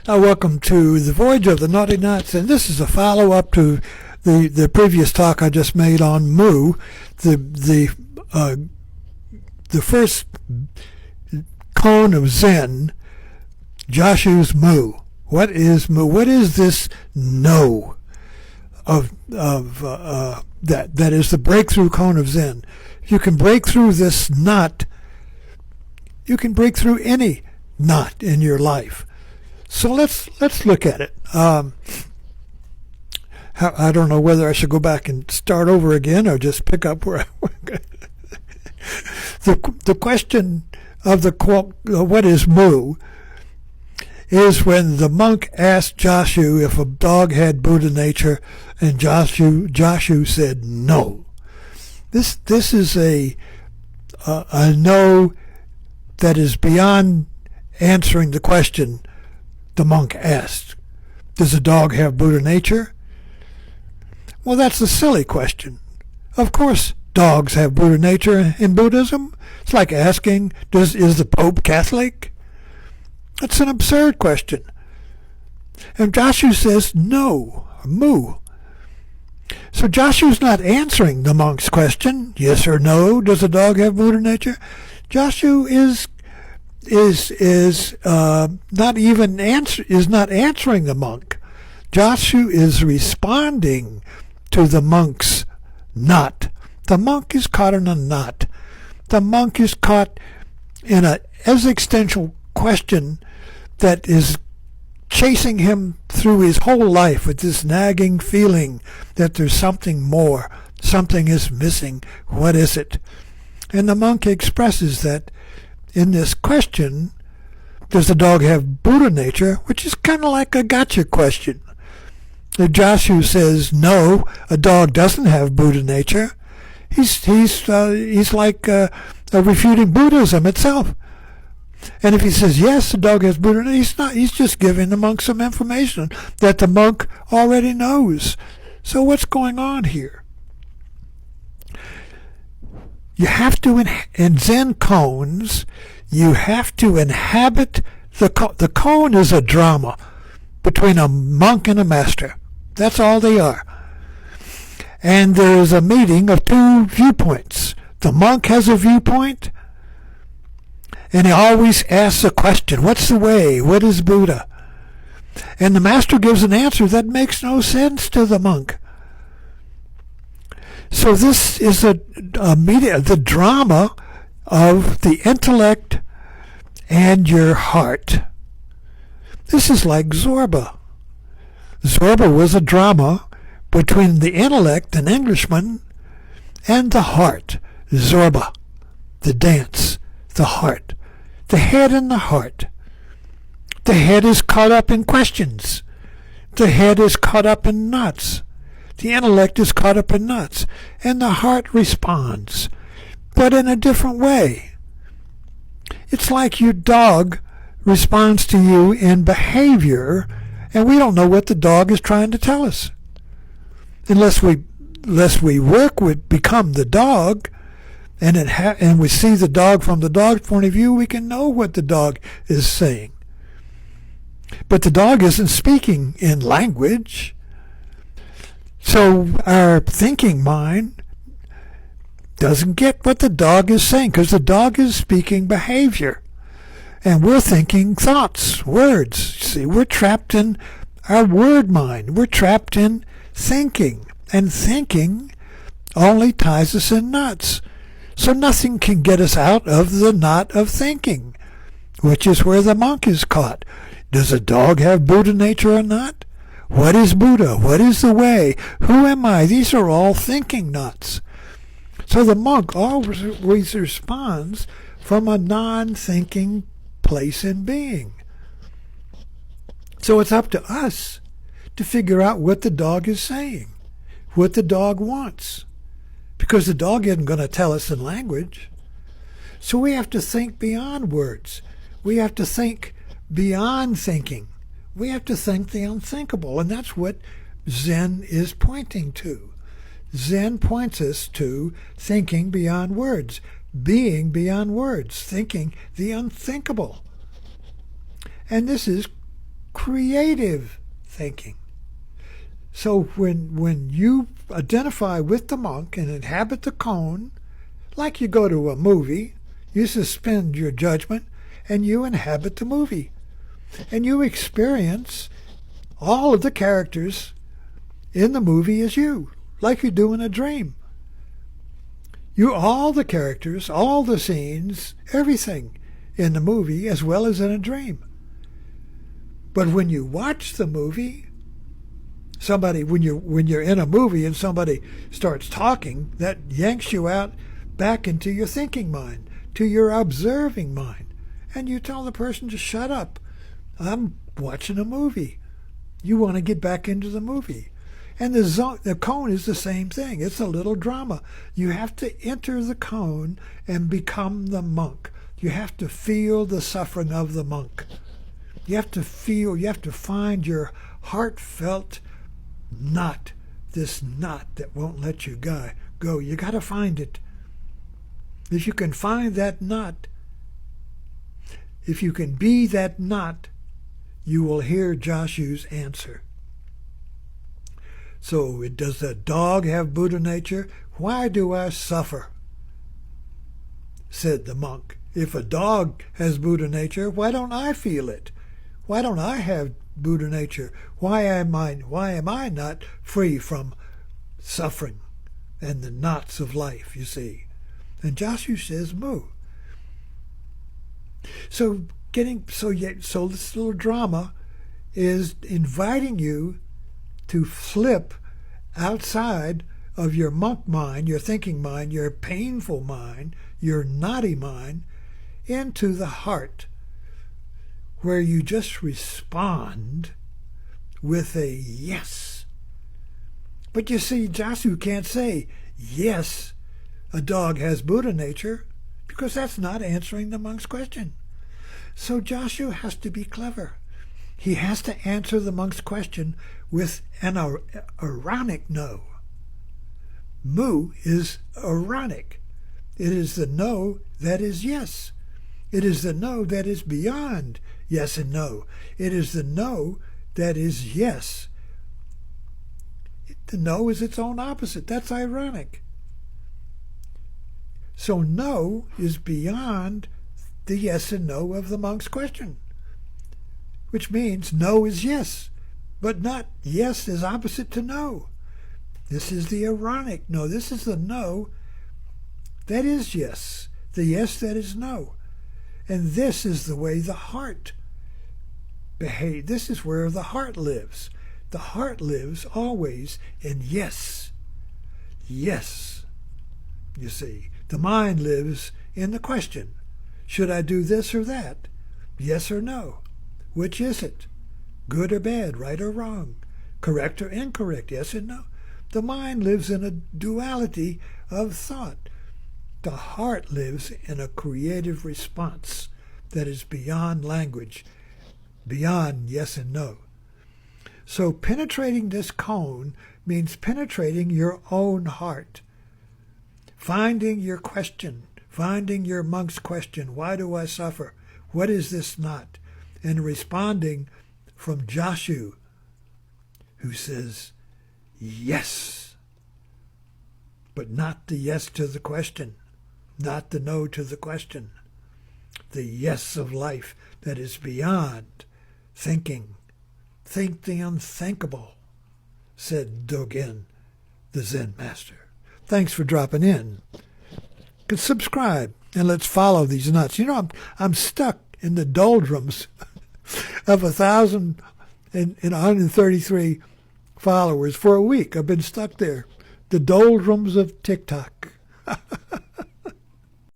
Welcome to the Voyage of the Naughty Nuts, and this is a follow-up to the previous talk I just made on Mu, the first cone of Zen, Joshu's Mu. What is Mu? What is this No of that is the breakthrough cone of Zen? You can break through this knot. You can break through any knot in your life. So let's look at it. I don't know whether I should go back and start over again or just pick up where I the question of the quote, what is Mu, is when the monk asked Joshu if a dog had Buddha nature, and Joshu said no. This is a no that is beyond answering the question the monk asked. Does a dog have Buddha nature? Well, that's a silly question. Of course dogs have Buddha nature in Buddhism. It's like asking, is the Pope Catholic? That's an absurd question. And Joshu says no, Mu. So Joshu's not answering the monk's question, yes or no, does a dog have Buddha nature? Joshu is not answering the monk. Joshu is responding to the monk's knot. The monk is caught in a knot. The monk is caught in an existential question that is chasing him through his whole life with this nagging feeling that there's something more, something is missing. What is it? And the monk expresses that in this question, does the dog have Buddha nature, which is kind of like a gotcha question. If Joshu says no, a dog doesn't have Buddha nature, he's like refuting Buddhism itself. And if he says yes, the dog has Buddha nature, he's just giving the monk some information that the monk already knows. So what's going on here? You have to, in Zen cones, you have to inhabit the cone. The cone is a drama between a monk and a master. That's all they are. And there is a meeting of two viewpoints. The monk has a viewpoint, and he always asks a question, what's the way? What is Buddha? And the master gives an answer that makes no sense to the monk. So this is the drama of the intellect and your heart. This is like Zorba. Zorba was a drama between the intellect, an Englishman, and the heart. Zorba, the dance, the heart, the head and the heart. The head is caught up in questions. The head is caught up in knots. The intellect is caught up in knots, and the heart responds, but in a different way. It's like your dog responds to you in behavior, and we don't know what the dog is trying to tell us. Unless we become the dog, and we see the dog from the dog's point of view, we can know what the dog is saying. But the dog isn't speaking in language. So our thinking mind doesn't get what the dog is saying, because the dog is speaking behavior. And we're thinking thoughts, words. See, we're trapped in our word mind. We're trapped in thinking. And thinking only ties us in knots. So nothing can get us out of the knot of thinking, which is where the monk is caught. Does a dog have Buddha nature or not? What is Buddha? What is the way? Who am I? These are all thinking knots. So the monk always responds from a non-thinking place in being. So it's up to us to figure out what the dog is saying, what the dog wants, because the dog isn't going to tell us in language. So we have to think beyond words. We have to think beyond thinking. We have to think the unthinkable, and that's what Zen is pointing to. Zen points us to thinking beyond words, being beyond words, thinking the unthinkable. And this is creative thinking. So when you identify with the monk and inhabit the cone, like you go to a movie, you suspend your judgment and you inhabit the movie. And you experience all of the characters in the movie as you, like you do in a dream. You all the characters, all the scenes, everything in the movie as well as in a dream. But when you watch the movie, when you're in a movie and somebody starts talking, that yanks you out back into your thinking mind, to your observing mind. And you tell the person to shut up. I'm watching a movie. You want to get back into the movie. And the cone is the same thing. It's a little drama. You have to enter the cone and become the monk. You have to feel the suffering of the monk. You have to find your heartfelt knot, this knot that won't let you go. You got to find it. If you can find that knot, if you can be that knot, you will hear Joshu's answer. So, does the dog have Buddha nature? Why do I suffer? Said the monk. If a dog has Buddha nature, why don't I feel it? Why don't I have Buddha nature? Why am I not free from suffering and the knots of life, you see? And Joshu says, moo. So this little drama is inviting you to flip outside of your monk mind, your thinking mind, your painful mind, your knotty mind, into the heart, where you just respond with a yes. But you see, Joshu can't say, yes, a dog has Buddha nature, because that's not answering the monk's question. So Joshu has to be clever. He has to answer the monk's question with an ironic no. Mu is ironic. It is the no that is yes. It is the no that is beyond yes and no. It is the no that is yes. The no is its own opposite. That's ironic. So no is beyond the yes and no of the monk's question, which means no is yes, but not yes is opposite to no. This is the ironic no. This is the no that is yes, the yes that is no. And this is the way the heart behaves. This is where the heart lives. The heart lives always in yes. Yes, you see. The mind lives in the question. Should I do this or that? Yes or no? Which is it? Good or bad? Right or wrong? Correct or incorrect? Yes and no? The mind lives in a duality of thought. The heart lives in a creative response that is beyond language, beyond yes and no. So penetrating this cone means penetrating your own heart, finding your question, finding your monk's question, why do I suffer? What is this knot? And responding from Joshu, who says, yes, but not the yes to the question, not the no to the question, the yes of life that is beyond thinking. Think the unthinkable, said Dogen, the Zen master. Thanks for dropping in. Subscribe and let's follow these nuts. You know, I'm stuck in the doldrums of 1,133 followers for a week. I've been stuck there. The doldrums of TikTok.